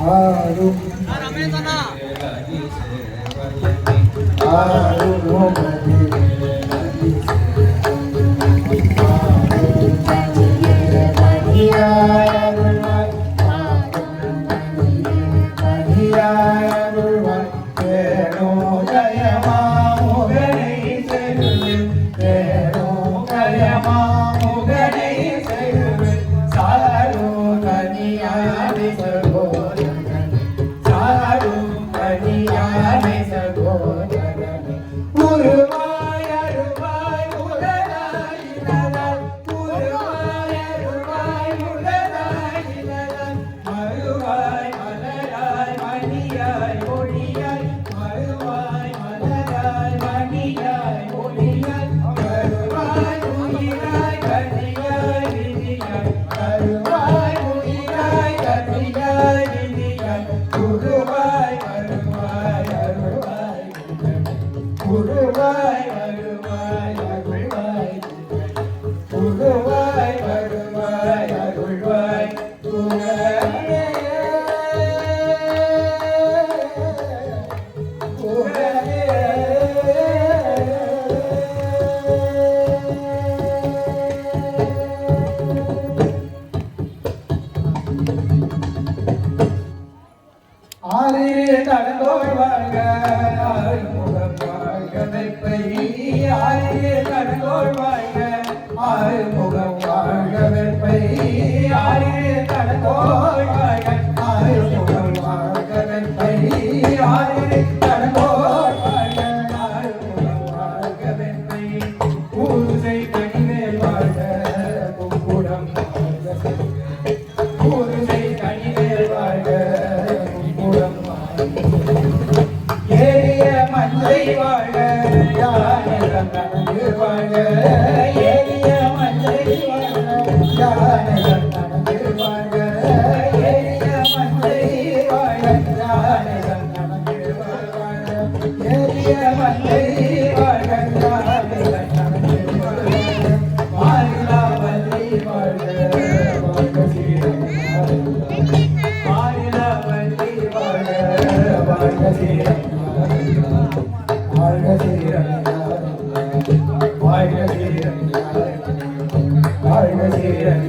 ஆரும் கடந்தோர் வாழ்க ஆறுமுகம் வாழ்க வெப்பை ஆறிலே கடந்தோர் வாழ்க ஆறுமுகம் வாழ்க வெப்பை ஆறிலே கடந்தோர் வாழ்க ஆறுமுகம் வாழ்க வெப்பை ஆறிலே கடந்தோர் வாழ்க ஆறுமுகம் வாழ்க வெப்பை பூசை கனிவேல் வாழ்க குங்குடம் வாழ்க பூசை கனிவேல் வாழ்க ஏரிய மஞ்சை வாழ யானைகள் நடந்து வாழ ஏரிய மஞ்சை வாழ யானைகள் நடந்து வாழ ஏரிய மஞ்சை வாழ யானைகள் நடந்து வாழ ஏரிய மஞ்சை வாழ யானைகள் நடந்து வாழ மாறிலா வள்ளி வாழ வாழ்க சீரம் மாறிலா வள்ளி வாழ வாழ்க சீரம் வாழ்க சீரம் வாழ்க சீரம் வாழ்க சீரம்